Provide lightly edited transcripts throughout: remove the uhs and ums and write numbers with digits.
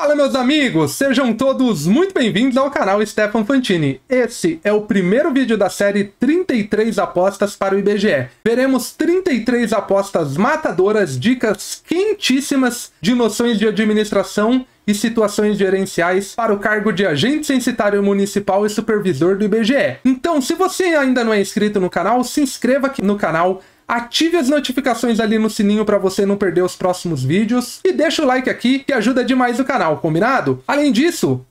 Fala, meus amigos! Sejam todos muito bem-vindos ao canal Stefan Fantini. Esse é o primeiro vídeo da série 33 apostas para o IBGE. Veremos 33 apostas matadoras, dicas quentíssimas de noções de administração e situações gerenciais para o cargo de agente censitário municipal e supervisor do IBGE. Então, se você ainda não é inscrito no canal, se inscreva aqui no canal. Ative as notificações ali no sininho para você não perder os próximos vídeos. E deixa o like aqui, que ajuda demais o canal, combinado? Além disso,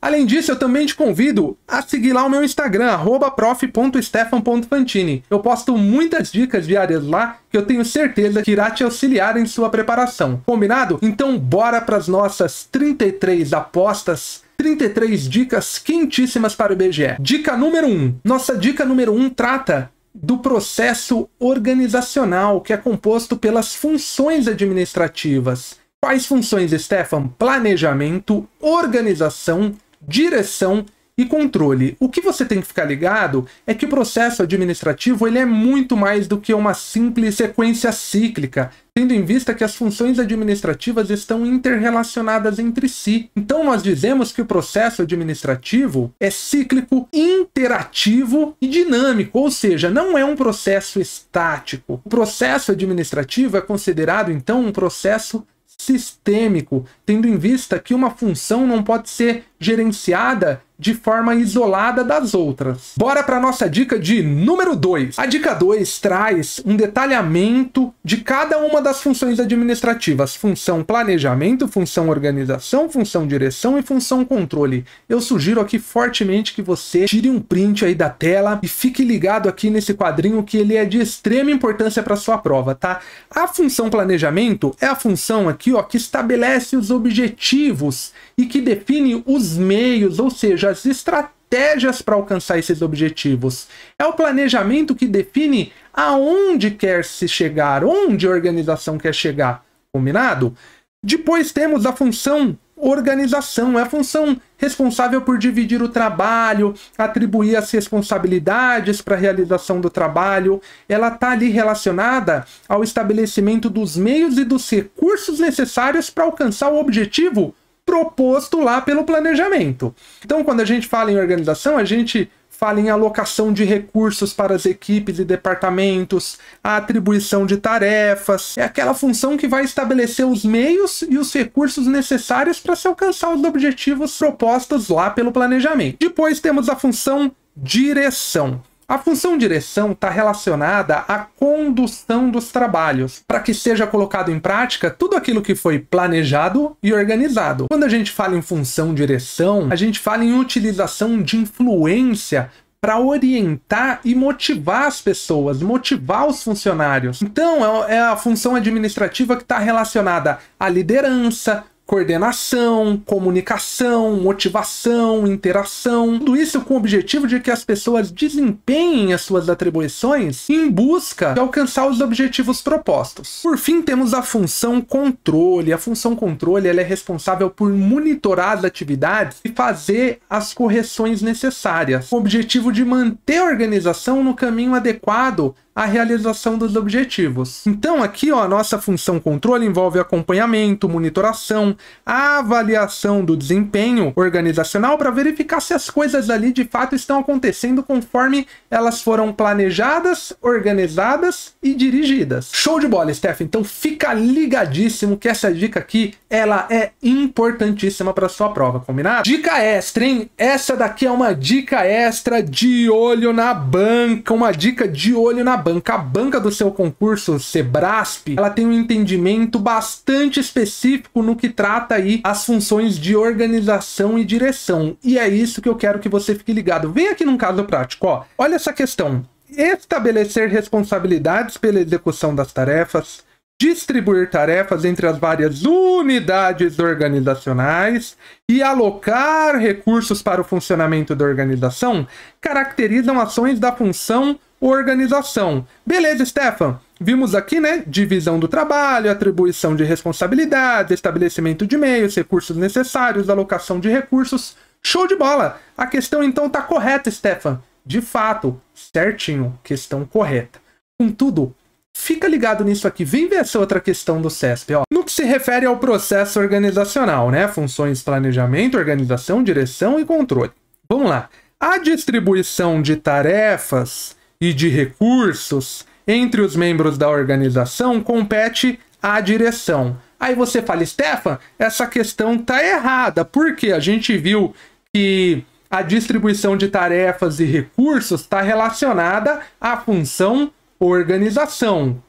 eu também te convido a seguir lá o meu Instagram, @prof.stefan.fantini. Eu posto muitas dicas diárias lá, que eu tenho certeza que irá te auxiliar em sua preparação. Combinado? Então bora para as nossas 33 apostas, 33 dicas quentíssimas para o IBGE. Dica número 1. Nossa dica número 1 trata do processo organizacional, que é composto pelas funções administrativas. Quais funções, Stefan? Planejamento, organização, direção e controle. O que você tem que ficar ligado é que o processo administrativo ele é muito mais do que uma simples sequência cíclica, tendo em vista que as funções administrativas estão interrelacionadas entre si. Então nós dizemos que o processo administrativo é cíclico, interativo e dinâmico, ou seja, não é um processo estático. O processo administrativo é considerado então um processo sistêmico, tendo em vista que uma função não pode ser gerenciada de forma isolada das outras. Bora para a nossa dica de número 2. A dica 2 traz um detalhamento de cada uma das funções administrativas. Função planejamento, função organização, função direção e função controle. Eu sugiro aqui fortemente que você tire um print aí da tela e fique ligado aqui nesse quadrinho, que ele é de extrema importância para sua prova, tá? A função planejamento é a função aqui, ó, que estabelece os objetivos e que define os meios, ou seja, as estratégias para alcançar esses objetivos. É o planejamento que define aonde quer se chegar, onde a organização quer chegar. Combinado? Depois temos a função organização, é a função responsável por dividir o trabalho, atribuir as responsabilidades para a realização do trabalho. Ela está ali relacionada ao estabelecimento dos meios e dos recursos necessários para alcançar o objetivo proposto lá pelo planejamento. Então, quando a gente fala em organização, a gente fala em alocação de recursos para as equipes e departamentos, a atribuição de tarefas. É aquela função que vai estabelecer os meios e os recursos necessários para se alcançar os objetivos propostos lá pelo planejamento. Depois temos a função direção. A função direção está relacionada à condução dos trabalhos, para que seja colocado em prática tudo aquilo que foi planejado e organizado. Quando a gente fala em função direção, a gente fala em utilização de influência para orientar e motivar as pessoas, motivar os funcionários. Então, é a função administrativa que está relacionada à liderança, coordenação, comunicação, motivação, interação, tudo isso com o objetivo de que as pessoas desempenhem as suas atribuições em busca de alcançar os objetivos propostos. Por fim, temos a função controle. A função controle ela é responsável por monitorar as atividades e fazer as correções necessárias, com o objetivo de manter a organização no caminho adequado a realização dos objetivos. Então aqui, ó, a nossa função controle envolve acompanhamento, monitoração, a avaliação do desempenho organizacional para verificar se as coisas ali de fato estão acontecendo conforme elas foram planejadas, organizadas e dirigidas. Show de bola, Steph! Então fica ligadíssimo que essa dica aqui, ela é importantíssima para sua prova, combinado? Dica extra, hein? Essa daqui é uma dica extra de olho na banca, uma dica de olho na banca. A banca do seu concurso Sebrasp, ela tem um entendimento bastante específico no que trata aí as funções de organização e direção. E é isso que eu quero que você fique ligado. Vem aqui num caso prático, ó. Olha essa questão. Estabelecer responsabilidades pela execução das tarefas, distribuir tarefas entre as várias unidades organizacionais e alocar recursos para o funcionamento da organização caracterizam ações da função organização. Beleza, Stefan? Vimos aqui, né? Divisão do trabalho, atribuição de responsabilidades, estabelecimento de meios, recursos necessários, alocação de recursos. Show de bola! A questão então está correta, Stefan. De fato, certinho, questão correta. Contudo, fica ligado nisso aqui. Vem ver essa outra questão do CESP, ó. No que se refere ao processo organizacional, né? Funções planejamento, organização, direção e controle. Vamos lá. A distribuição de tarefas e de recursos entre os membros da organização compete à direção. Aí você fala, Stefan, essa questão tá errada, porque a gente viu que a distribuição de tarefas e recursos está relacionada à função organização.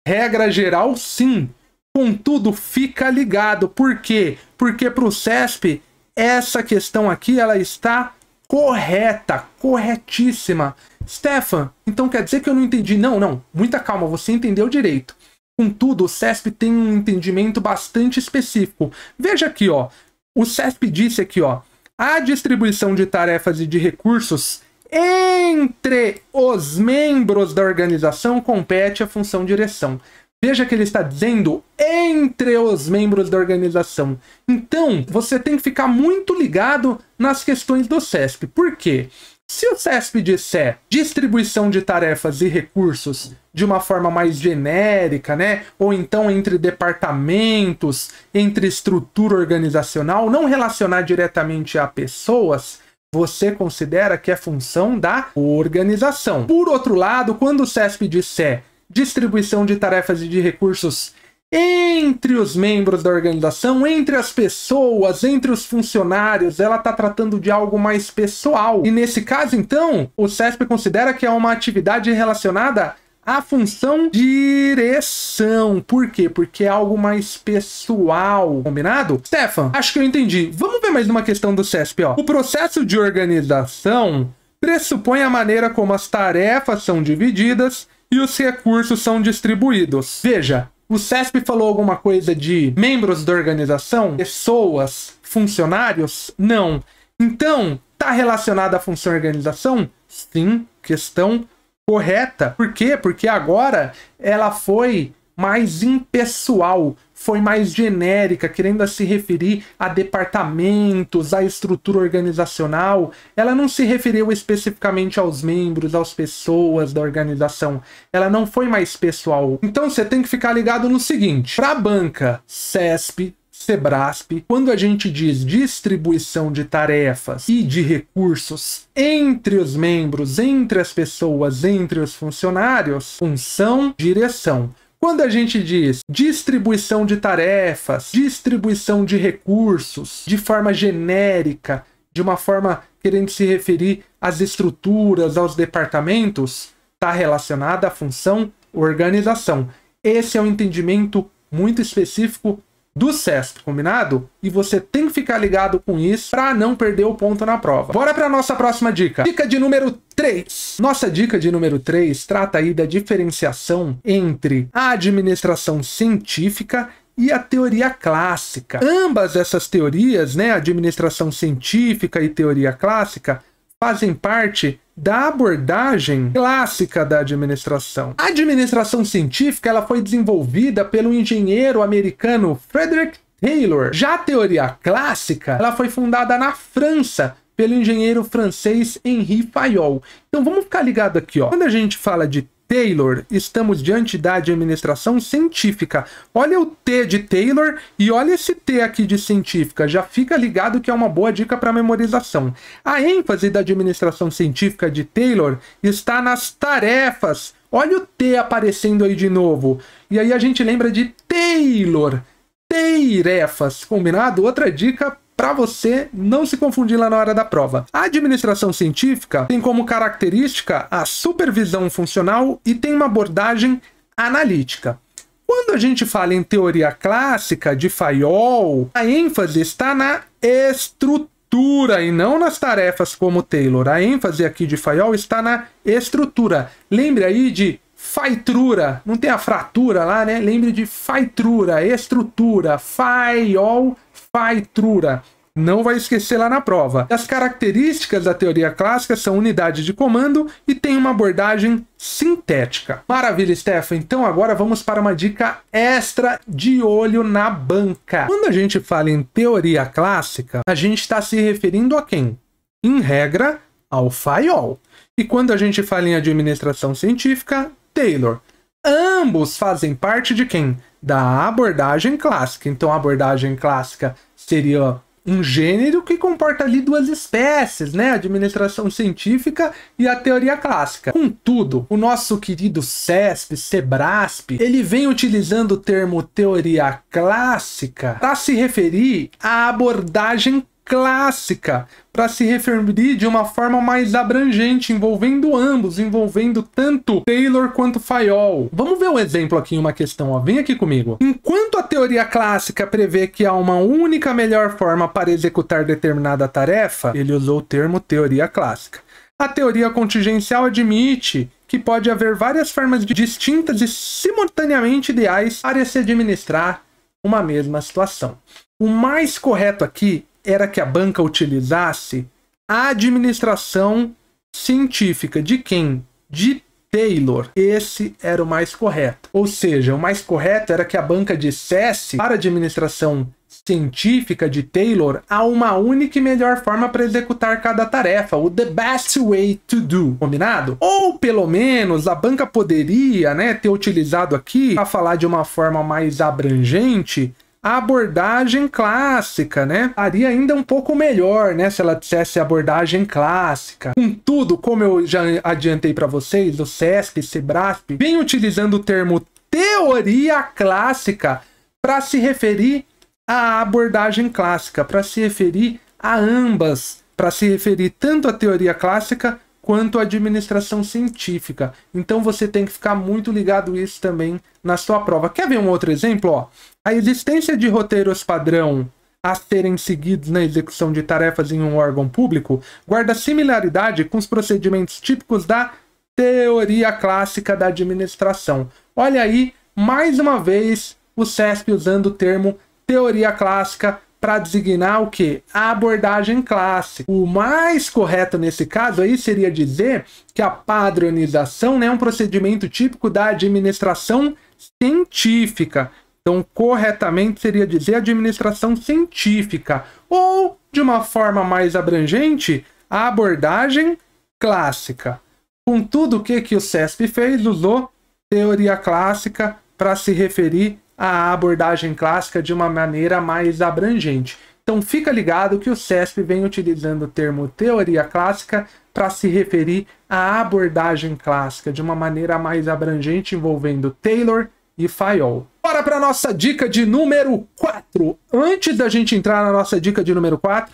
Regra geral, sim. Contudo, fica ligado. Por quê? Porque para o CESP, essa questão aqui ela está correta, corretíssima. Stefan, então quer dizer que eu não entendi? Não, muita calma, você entendeu direito. Contudo, o CESP tem um entendimento bastante específico. Veja aqui, ó. O CESP disse aqui, ó, a distribuição de tarefas e de recursos entre os membros da organização compete à função direção. Veja que ele está dizendo entre os membros da organização. Então, você tem que ficar muito ligado nas questões do CESP. Por quê? Se o CESP disser distribuição de tarefas e recursos de uma forma mais genérica, né? Ou então entre departamentos, entre estrutura organizacional, não relacionar diretamente a pessoas, você considera que é função da organização. Por outro lado, quando o CESP disser distribuição de tarefas e de recursos entre os membros da organização, entre as pessoas, entre os funcionários, ela está tratando de algo mais pessoal. E nesse caso, então, o CESP considera que é uma atividade relacionada à função direção. Por quê? Porque é algo mais pessoal. Combinado? Stefan, acho que eu entendi. Vamos ver mais uma questão do CESP, ó. O processo de organização pressupõe a maneira como as tarefas são divididas e os recursos são distribuídos. Veja, o CESP falou alguma coisa de membros da organização? Pessoas? Funcionários? Não. Então, está relacionada à função organização? Sim, questão correta. Por quê? Porque agora ela foi mais impessoal, foi mais genérica, querendo se referir a departamentos, à estrutura organizacional. Ela não se referiu especificamente aos membros, às pessoas da organização. Ela não foi mais pessoal. Então você tem que ficar ligado no seguinte: para a banca, CESP, Sebrasp, quando a gente diz distribuição de tarefas e de recursos entre os membros, entre as pessoas, entre os funcionários, função, direção. Quando a gente diz distribuição de tarefas, distribuição de recursos, de forma genérica, de uma forma querendo se referir às estruturas, aos departamentos, está relacionada à função organização. Esse é um entendimento muito específico do CESP, combinado? E você tem que ficar ligado com isso para não perder o ponto na prova. Bora para a nossa próxima dica. Dica de número 3. Nossa dica de número 3 trata aí da diferenciação entre a administração científica e a teoria clássica. Ambas essas teorias, né, administração científica e teoria clássica, fazem parte da abordagem clássica da administração. A administração científica ela foi desenvolvida pelo engenheiro americano Frederick Taylor. Já a teoria clássica ela foi fundada na França pelo engenheiro francês Henri Fayol. Então vamos ficar ligado aqui, ó. Quando a gente fala de Taylor, estamos diante da administração científica. Olha o T de Taylor e olha esse T aqui de científica. Já fica ligado que é uma boa dica para memorização. A ênfase da administração científica de Taylor está nas tarefas. Olha o T aparecendo aí de novo. E aí a gente lembra de Taylor. Tarefas, combinado? Outra dica para você não se confundir lá na hora da prova. A administração científica tem como característica a supervisão funcional e tem uma abordagem analítica. Quando a gente fala em teoria clássica de Fayol, a ênfase está na estrutura e não nas tarefas como Taylor. A ênfase aqui de Fayol está na estrutura. Lembre aí de faitrura, não tem a fratura lá, né? Lembre de faitrura, estrutura, Fayol, faitrura. Não vai esquecer lá na prova. As características da teoria clássica são unidade de comando e tem uma abordagem sintética. Maravilha, Stefan. Então agora vamos para uma dica extra de olho na banca. Quando a gente fala em teoria clássica, a gente está se referindo a quem? Em regra, ao Fayol. E quando a gente fala em administração científica, Taylor. ambos fazem parte de quem? Da abordagem clássica. Então, a abordagem clássica seria um gênero que comporta ali duas espécies, né? A administração científica e a teoria clássica. Contudo, o nosso querido CESP, SEBRASP, ele vem utilizando o termo teoria clássica para se referir à abordagem clássica, para se referir de uma forma mais abrangente, envolvendo ambos, envolvendo tanto Taylor quanto Fayol. Vamos ver um exemplo aqui em uma questão, ó. Vem aqui comigo. Enquanto a teoria clássica prevê que há uma única melhor forma para executar determinada tarefa, ele usou o termo teoria clássica. A teoria contingencial admite que pode haver várias formas distintas e simultaneamente ideais para se administrar uma mesma situação. O mais correto aqui era que a banca utilizasse a administração científica. De quem? De Taylor. Esse era o mais correto. Ou seja, o mais correto era que a banca dissesse para a administração científica de Taylor há uma única e melhor forma para executar cada tarefa, o the best way to do, combinado? Ou pelo menos a banca poderia, né, ter utilizado aqui para falar de uma forma mais abrangente a abordagem clássica, né? Faria ainda um pouco melhor, né? Se ela dissesse abordagem clássica. Contudo, como eu já adiantei para vocês, o CESP, SEBRASP, vem utilizando o termo teoria clássica para se referir à abordagem clássica, para se referir a ambas, para se referir tanto à teoria clássica quanto à administração científica. Então você tem que ficar muito ligado isso também na sua prova. Quer ver um outro exemplo? Ó, a existência de roteiros padrão a serem seguidos na execução de tarefas em um órgão público guarda similaridade com os procedimentos típicos da teoria clássica da administração. Olha aí, mais uma vez, o CESP usando o termo teoria clássica para designar o que? A abordagem clássica. O mais correto nesse caso aí seria dizer que a padronização, né, é um procedimento típico da administração científica. Então, corretamente seria dizer administração científica. Ou, de uma forma mais abrangente, a abordagem clássica. Contudo, o que o CESP fez? Usou teoria clássica para se referir à abordagem clássica de uma maneira mais abrangente. Então fica ligado que o CESP vem utilizando o termo teoria clássica para se referir à abordagem clássica de uma maneira mais abrangente, envolvendo Taylor e Fayol. Bora para a nossa dica de número 4. Antes da gente entrar na nossa dica de número 4,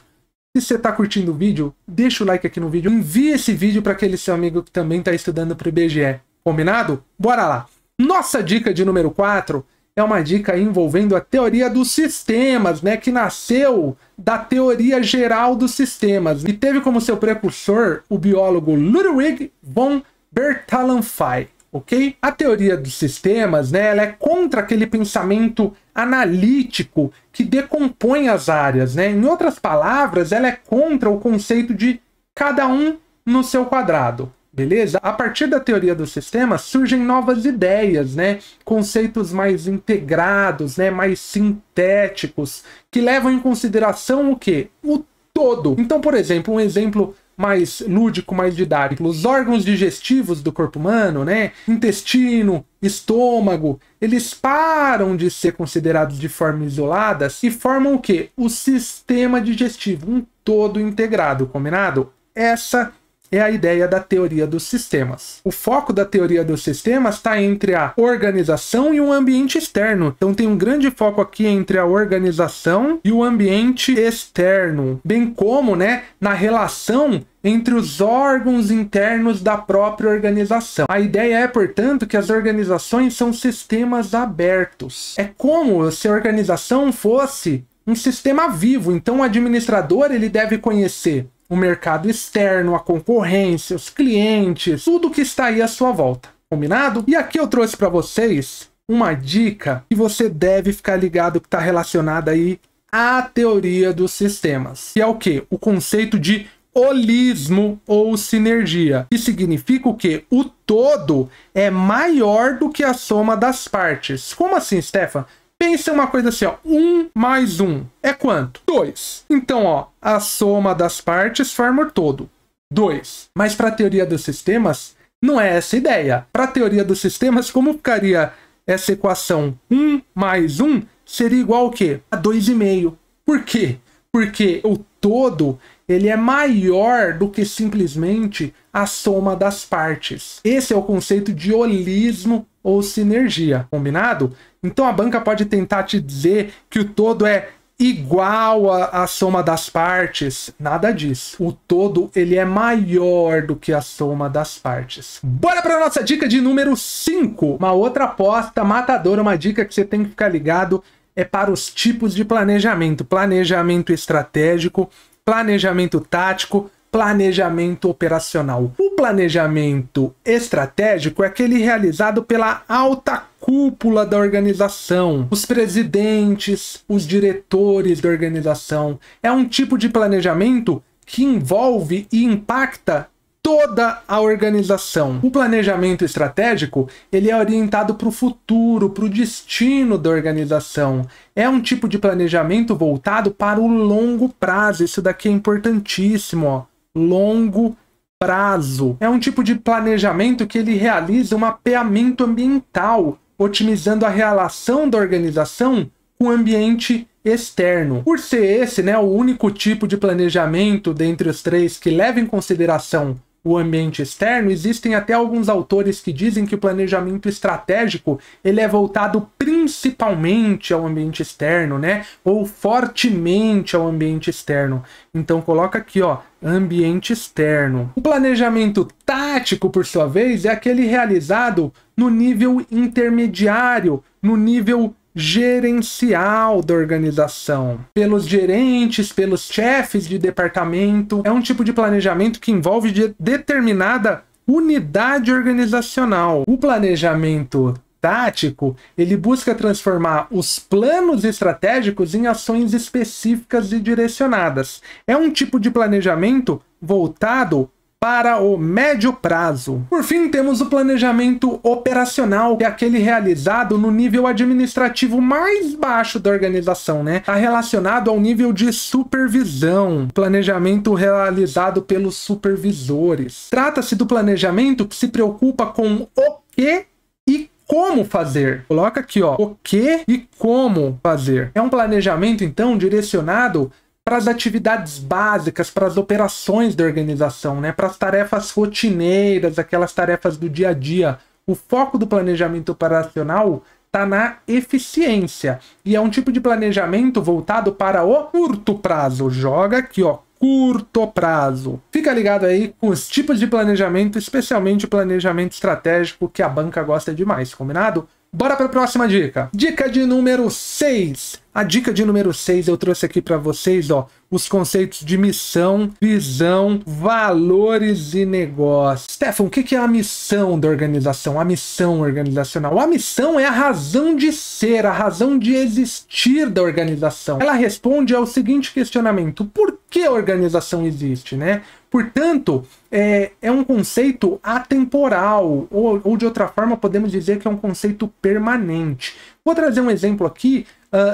se você está curtindo o vídeo, deixa o like aqui no vídeo, envie esse vídeo para aquele seu amigo que também está estudando para o IBGE. Combinado? Bora lá! Nossa dica de número 4 é uma dica envolvendo a teoria dos sistemas, né, que nasceu da teoria geral dos sistemas e teve como seu precursor o biólogo Ludwig von Bertalanffy, ok? A teoria dos sistemas, né, ela é contra aquele pensamento analítico que decompõe as áreas, né? Em outras palavras, ela é contra o conceito de cada um no seu quadrado. Beleza? A partir da teoria dos sistemas surgem novas ideias, né? Conceitos mais integrados, né? Mais sintéticos, que levam em consideração o quê? O todo. Então, por exemplo, um exemplo mais lúdico, mais didático, os órgãos digestivos do corpo humano, né? Intestino, estômago, eles param de ser considerados de forma isolada e formam o quê? O sistema digestivo, um todo integrado, combinado? Essa é a ideia da teoria dos sistemas. O foco da teoria dos sistemas está entre a organização e o ambiente externo. Então tem um grande foco aqui entre a organização e o ambiente externo, bem como, né, na relação entre os órgãos internos da própria organização. A ideia é, portanto, que as organizações são sistemas abertos. É como se a organização fosse um sistema vivo. Então o administrador ele deve conhecer o mercado externo, a concorrência, os clientes, tudo que está aí à sua volta. Combinado? E aqui eu trouxe para vocês uma dica que você deve ficar ligado que está relacionada aí à teoria dos sistemas. Que é o quê? O conceito de holismo ou sinergia. Que significa o quê? O todo é maior do que a soma das partes. Como assim, Stefan? Pensa uma coisa assim, ó, 1 mais 1 é quanto? 2. Então, ó, a soma das partes forma o todo. 2. Mas para a teoria dos sistemas, Não é essa a ideia. Para a teoria dos sistemas, como ficaria essa equação? 1 mais 1 seria igual ao quê? A 2,5. Por quê? Porque o todo ele é maior do que simplesmente a soma das partes. Esse é o conceito de holismo ou sinergia, combinado? Então a banca pode tentar te dizer que o todo é igual à soma das partes. Nada disso. O todo ele é maior do que a soma das partes. Bora para nossa dica de número 5. Uma outra aposta matadora, uma dica que você tem que ficar ligado é para os tipos de planejamento. Planejamento estratégico, planejamento tático, planejamento operacional. O planejamento estratégico é aquele realizado pela alta cúpula da organização, os presidentes, os diretores da organização. É um tipo de planejamento que envolve e impacta toda a organização. O planejamento estratégico, ele é orientado para o futuro, para o destino da organização. É um tipo de planejamento voltado para o longo prazo. Isso daqui é importantíssimo, ó. Longo prazo. É um tipo de planejamento que ele realiza um mapeamento ambiental, otimizando a relação da organização com o ambiente externo. Por ser esse, né, o único tipo de planejamento dentre os três que leva em consideração o ambiente externo, existem até alguns autores que dizem que o planejamento estratégico ele é voltado principalmente ao ambiente externo, né? Ou fortemente ao ambiente externo. Então coloca aqui, ó, ambiente externo. O planejamento tático, por sua vez, é aquele realizado no nível intermediário, no nível gerencial da organização, pelos gerentes, pelos chefes de departamento. É um tipo de planejamento que envolve determinada unidade organizacional. O planejamento tático, ele busca transformar os planos estratégicos em ações específicas e direcionadas. É um tipo de planejamento voltado para o médio prazo. Por fim, temos o planejamento operacional, que é aquele realizado no nível administrativo mais baixo da organização, né? Está relacionado ao nível de supervisão, planejamento realizado pelos supervisores. Trata-se do planejamento que se preocupa com o que e como fazer. Coloca aqui, ó, o que e como fazer. É um planejamento, então, direcionado para as atividades básicas, para as operações da organização, né? Para as tarefas rotineiras, aquelas tarefas do dia a dia. O foco do planejamento operacional está na eficiência. E é um tipo de planejamento voltado para o curto prazo. Joga aqui, ó, curto prazo. Fica ligado aí com os tipos de planejamento, especialmente o planejamento estratégico, que a banca gosta demais, combinado? Bora para a próxima dica. Dica de número 6. A dica de número 6 eu trouxe aqui para vocês, ó, os conceitos de missão, visão, valores e negócio. Stefan, o que é a missão da organização? A missão organizacional. A missão é a razão de ser, a razão de existir da organização. Ela responde ao seguinte questionamento: por que a organização existe, né? Portanto, é um conceito atemporal, ou de outra forma podemos dizer que é um conceito permanente. Vou trazer um exemplo aqui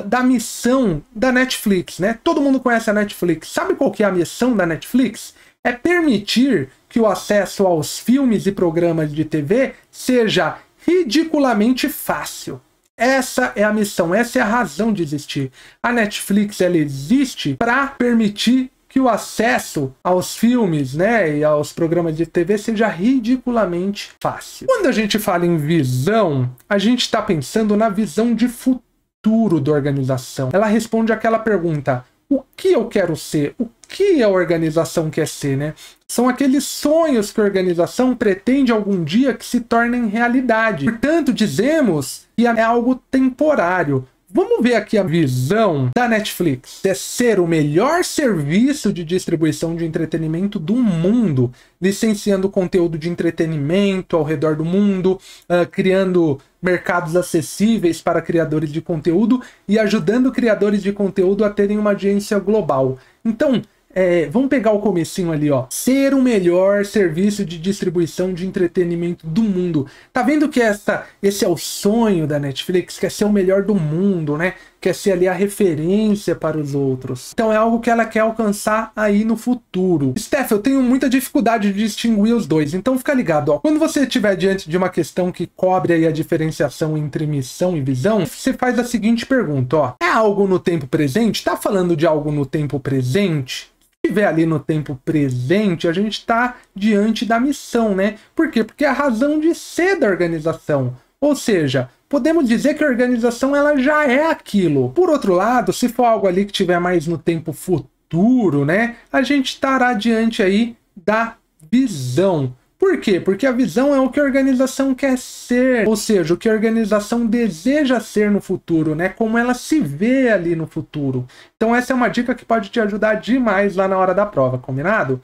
da missão da Netflix, né? Todo mundo conhece a Netflix. Sabe qual que é a missão da Netflix? É permitir que o acesso aos filmes e programas de TV seja ridiculamente fácil. Essa é a missão, essa é a razão de existir. A Netflix, ela existe para permitir que o acesso aos filmes, né, e aos programas de TV seja ridiculamente fácil. Quando a gente fala em visão, a gente está pensando na visão de futuro da organização. Ela responde àquela pergunta: o que eu quero ser? O que a organização quer ser, né? São aqueles sonhos que a organização pretende algum dia que se tornem realidade. Portanto, dizemos que é algo temporário. Vamos ver aqui a visão da Netflix. É ser o melhor serviço de distribuição de entretenimento do mundo, licenciando conteúdo de entretenimento ao redor do mundo, criando mercados acessíveis para criadores de conteúdo e ajudando criadores de conteúdo a terem uma audiência global. Então, vamos pegar o comecinho ali, ó. Ser o melhor serviço de distribuição de entretenimento do mundo. Tá vendo que esse é o sonho da Netflix? Quer ser o melhor do mundo, né? quer ser ali a referência para os outros. Então é algo que ela quer alcançar aí no futuro. Steph, eu tenho muita dificuldade de distinguir os dois, então fica ligado, ó. Quando você estiver diante de uma questão que cobre aí a diferenciação entre missão e visão, você faz a seguinte pergunta, ó. É algo no tempo presente? Tá falando de algo no tempo presente? Se estiver ali no tempo presente, a gente está diante da missão, né? Por quê? Porque é a razão de ser da organização. Ou seja, podemos dizer que a organização ela já é aquilo. Por outro lado, se for algo ali que estiver mais no tempo futuro, né? A gente estará diante aí da visão. Por quê? Porque a visão é o que a organização quer ser, ou seja, o que a organização deseja ser no futuro, né? Como ela se vê ali no futuro. Então essa é uma dica que pode te ajudar demais lá na hora da prova, combinado?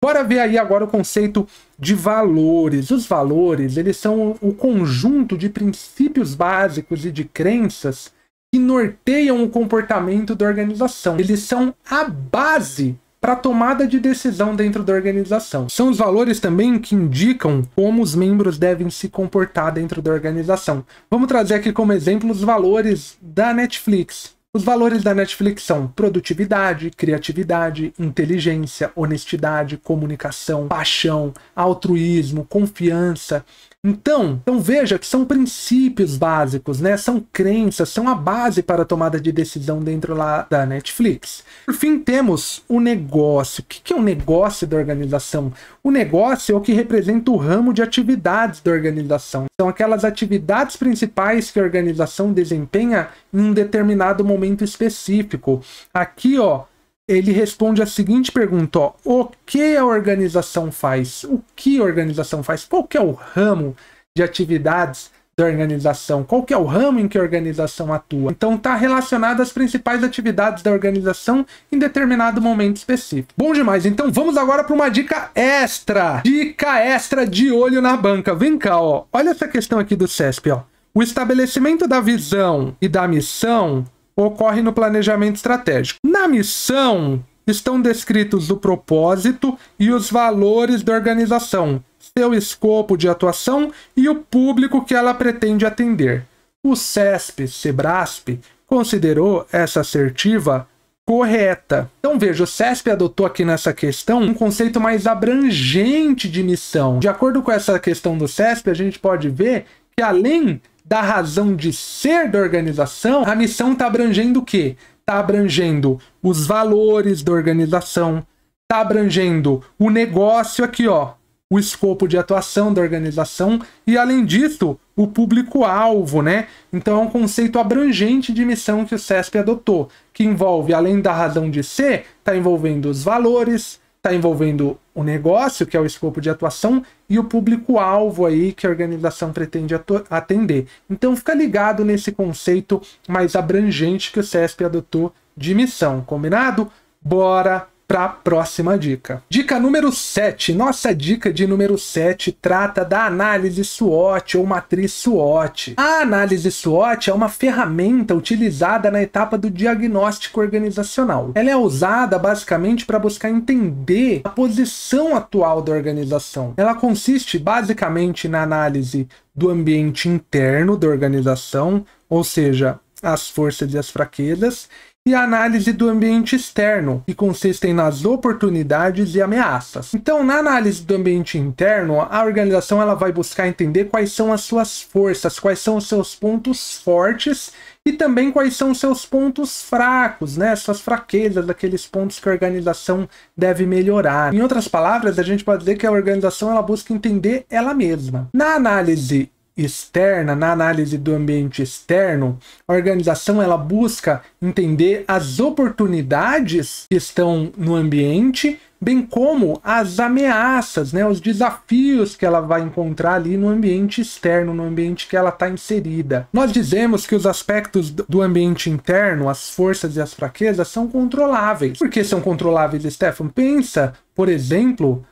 Bora ver aí agora o conceito de valores. Os valores, eles são o conjunto de princípios básicos e de crenças que norteiam o comportamento da organização. Eles são a base para a tomada de decisão dentro da organização. São os valores também que indicam como os membros devem se comportar dentro da organização. Vamos trazer aqui como exemplo os valores da Netflix. Os valores da Netflix são produtividade, criatividade, inteligência, honestidade, comunicação, paixão, altruísmo, confiança. Então veja que são princípios básicos, né? São crenças, são a base para a tomada de decisão dentro lá da Netflix. Por fim, temos o negócio. O que é o negócio da organização? O negócio é o que representa o ramo de atividades da organização. São aquelas atividades principais que a organização desempenha em um determinado momento específico. Aqui, ó, ele responde a seguinte pergunta, ó, o que a organização faz? O que a organização faz? Qual que é o ramo de atividades da organização? Qual que é o ramo em que a organização atua? Então está relacionado às principais atividades da organização em determinado momento específico. Bom demais, então vamos agora para uma dica extra. Dica extra de olho na banca. Vem cá, ó. Olha essa questão aqui do CESP, ó. O estabelecimento da visão e da missão ocorre no planejamento estratégico. Na missão estão descritos o propósito e os valores da organização, seu escopo de atuação e o público que ela pretende atender. O CESP, Sebrasp, considerou essa assertiva correta. Então veja, o CESP adotou aqui nessa questão um conceito mais abrangente de missão. De acordo com essa questão do CESP, a gente pode ver que além da razão de ser da organização, a missão está abrangendo o quê? Está abrangendo os valores da organização, está abrangendo o negócio aqui, ó, o escopo de atuação da organização e, além disso, o público-alvo, né? Então é um conceito abrangente de missão que o CESP adotou, que envolve, além da razão de ser, está envolvendo os valores, está envolvendo o negócio, que é o escopo de atuação, e o público-alvo aí que a organização pretende atender. Então fica ligado nesse conceito mais abrangente que o CESP adotou de missão, combinado? Bora para a próxima dica. Dica número 7. Nossa dica de número 7 trata da análise SWOT ou matriz SWOT. A análise SWOT é uma ferramenta utilizada na etapa do diagnóstico organizacional. Ela é usada basicamente para buscar entender a posição atual da organização. Ela consiste basicamente na análise do ambiente interno da organização, ou seja, as forças e as fraquezas, e a análise do ambiente externo, que consistem nas oportunidades e ameaças. Então, na análise do ambiente interno, a organização ela vai buscar entender quais são as suas forças, quais são os seus pontos fortes e também quais são os seus pontos fracos, né? Suas fraquezas, aqueles pontos que a organização deve melhorar. Em outras palavras, a gente pode dizer que a organização ela busca entender ela mesma. Na análise externa, na análise do ambiente externo, a organização ela busca entender as oportunidades que estão no ambiente, bem como as ameaças, né, os desafios que ela vai encontrar ali no ambiente externo, no ambiente que ela está inserida. Nós dizemos que os aspectos do ambiente interno, as forças e as fraquezas, são controláveis. Por que são controláveis, Stefan? Pensa, por exemplo,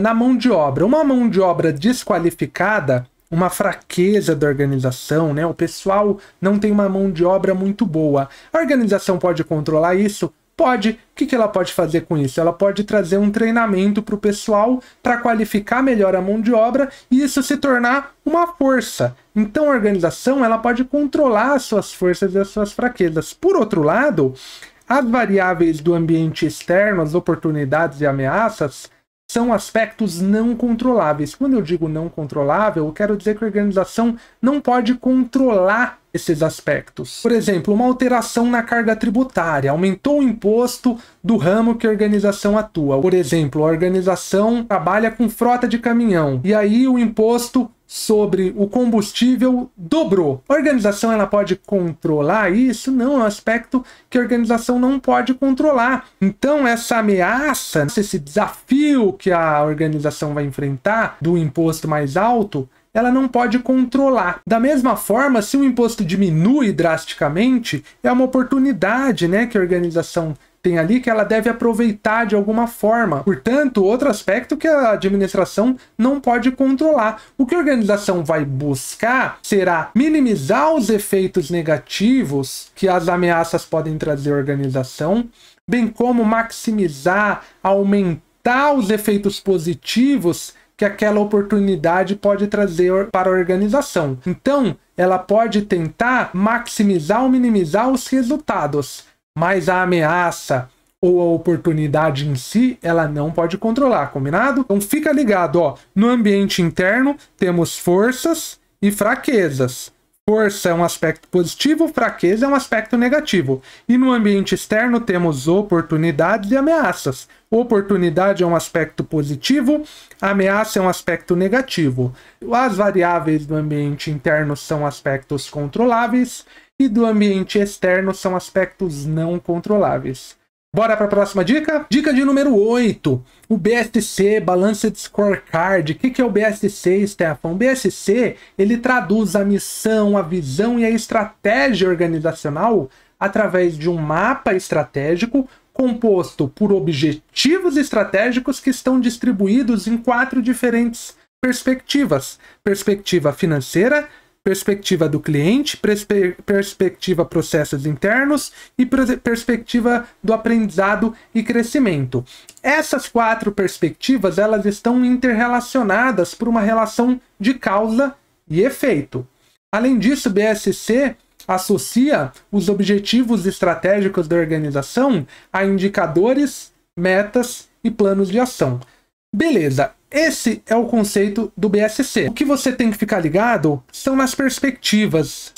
na mão de obra. Uma mão de obra desqualificada, uma fraqueza da organização, né? O pessoal não tem uma mão de obra muito boa. A organização pode controlar isso? Pode. O que ela pode fazer com isso? Ela pode trazer um treinamento para o pessoal para qualificar melhor a mão de obra e isso se tornar uma força. Então a organização ela pode controlar as suas forças e as suas fraquezas. Por outro lado, as variáveis do ambiente externo, as oportunidades e ameaças, são aspectos não controláveis. Quando eu digo não controlável, eu quero dizer que a organização não pode controlar esses aspectos. Por exemplo, uma alteração na carga tributária, aumentou o imposto do ramo que a organização atua. Por exemplo, a organização trabalha com frota de caminhão, e aí o imposto sobre o combustível dobrou. A organização ela pode controlar isso? Não, é um aspecto que a organização não pode controlar. Então essa ameaça, esse desafio que a organização vai enfrentar do imposto mais alto, ela não pode controlar. Da mesma forma, se o imposto diminui drasticamente, é uma oportunidade, né, que a organização tem ali que ela deve aproveitar de alguma forma. Portanto, outro aspecto que a administração não pode controlar. O que a organização vai buscar será minimizar os efeitos negativos que as ameaças podem trazer à organização, bem como maximizar, aumentar os efeitos positivos que aquela oportunidade pode trazer para a organização. Então, ela pode tentar maximizar ou minimizar os resultados, mas a ameaça ou a oportunidade em si, ela não pode controlar, combinado? Então fica ligado, ó, no ambiente interno temos forças e fraquezas. Força é um aspecto positivo, fraqueza é um aspecto negativo. E no ambiente externo temos oportunidades e ameaças. Oportunidade é um aspecto positivo, ameaça é um aspecto negativo. As variáveis do ambiente interno são aspectos controláveis e do ambiente externo são aspectos não controláveis. Bora para a próxima dica? Dica de número 8. O BSC, Balanced Scorecard. O que é o BSC, Stefan? O BSC, ele traduz a missão, a visão e a estratégia organizacional através de um mapa estratégico composto por objetivos estratégicos que estão distribuídos em 4 diferentes perspectivas. Perspectiva financeira, perspectiva do cliente, perspectiva processos internos e perspectiva do aprendizado e crescimento. Essas 4 perspectivas, elas estão interrelacionadas por uma relação de causa e efeito. Além disso, o BSC associa os objetivos estratégicos da organização a indicadores, metas e planos de ação. Beleza, esse é o conceito do BSC. O que você tem que ficar ligado são nas perspectivas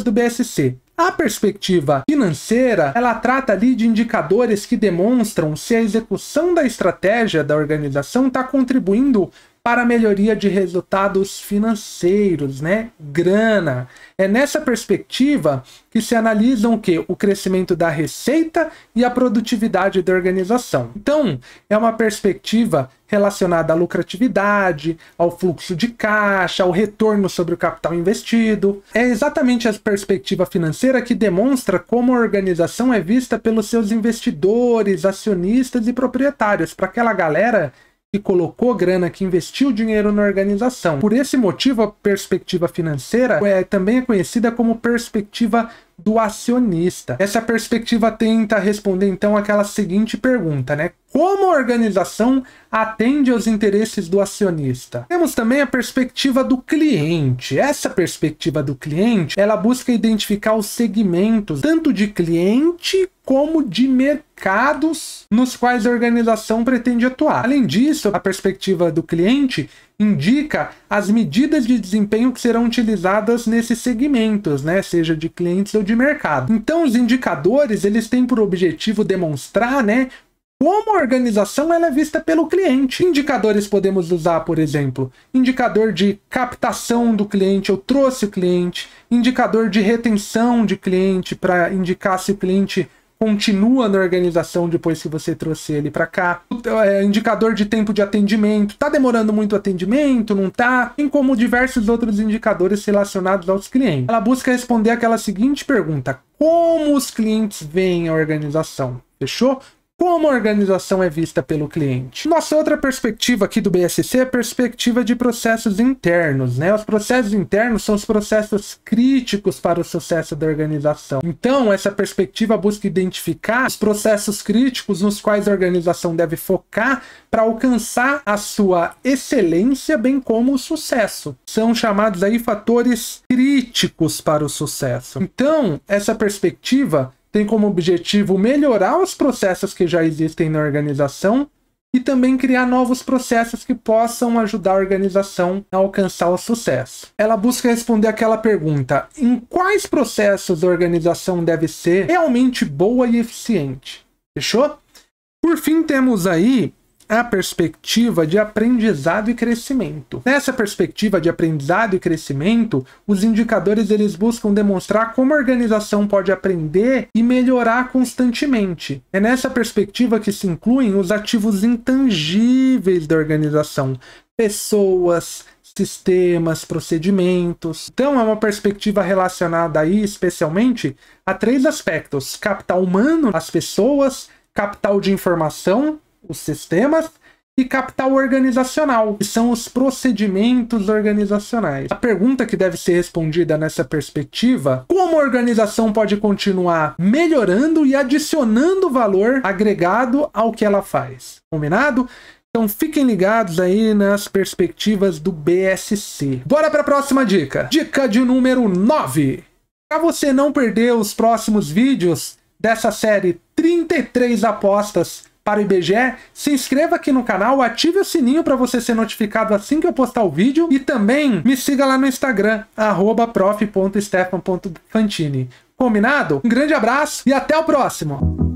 do BSC. A perspectiva financeira, ela trata ali de indicadores que demonstram se a execução da estratégia da organização está contribuindo para a melhoria de resultados financeiros, né? Grana. É nessa perspectiva que se analisam o quê? O crescimento da receita e a produtividade da organização. Então, é uma perspectiva relacionada à lucratividade, ao fluxo de caixa, ao retorno sobre o capital investido. É exatamente a perspectiva financeira que demonstra como a organização é vista pelos seus investidores, acionistas e proprietários, para aquela galera que colocou grana, que investiu dinheiro na organização. Por esse motivo, a perspectiva financeira também é conhecida como perspectiva do acionista. Essa perspectiva tenta responder, então, aquela seguinte pergunta, né? Como a organização atende aos interesses do acionista? Temos também a perspectiva do cliente. Essa perspectiva do cliente, ela busca identificar os segmentos, tanto de cliente como de mercados nos quais a organização pretende atuar. Além disso, a perspectiva do cliente indica as medidas de desempenho que serão utilizadas nesses segmentos, né? Seja de clientes ou de mercado. Então, os indicadores, eles têm por objetivo demonstrar, né, como a organização ela é vista pelo cliente. Indicadores podemos usar, por exemplo, indicador de captação do cliente, eu trouxe o cliente, indicador de retenção de cliente, para indicar se o cliente continua na organização depois que você trouxe ele para cá. Indicador de tempo de atendimento. Tá demorando muito o atendimento? Não tá? Tem como diversos outros indicadores relacionados aos clientes. Ela busca responder aquela seguinte pergunta: como os clientes veem a organização? Fechou? como a organização é vista pelo cliente. Nossa outra perspectiva aqui do BSC é a perspectiva de processos internos, né? Os processos internos são os processos críticos para o sucesso da organização. Então, essa perspectiva busca identificar os processos críticos nos quais a organização deve focar para alcançar a sua excelência, bem como o sucesso. São chamados aí fatores críticos para o sucesso. Então, essa perspectiva tem como objetivo melhorar os processos que já existem na organização e também criar novos processos que possam ajudar a organização a alcançar o sucesso. Ela busca responder aquela pergunta: em quais processos a organização deve ser realmente boa e eficiente? Fechou? Por fim, temos aí a perspectiva de aprendizado e crescimento. Nessa perspectiva de aprendizado e crescimento, os indicadores eles buscam demonstrar como a organização pode aprender e melhorar constantemente. É nessa perspectiva que se incluem os ativos intangíveis da organização: pessoas, sistemas, procedimentos. Então é uma perspectiva relacionada aí especialmente a 3 aspectos: capital humano, as pessoas, capital de informação, os sistemas, e capital organizacional, que são os procedimentos organizacionais. A pergunta que deve ser respondida nessa perspectiva: como a organização pode continuar melhorando e adicionando valor agregado ao que ela faz? Combinado? Então fiquem ligados aí nas perspectivas do BSC. Bora para a próxima dica. Dica de número 9. Para você não perder os próximos vídeos dessa série 33 apostas para o IBGE, se inscreva aqui no canal, ative o sininho para você ser notificado assim que eu postar o vídeo e também me siga lá no Instagram, @prof.stefan.fantini. Combinado? Um grande abraço e até o próximo!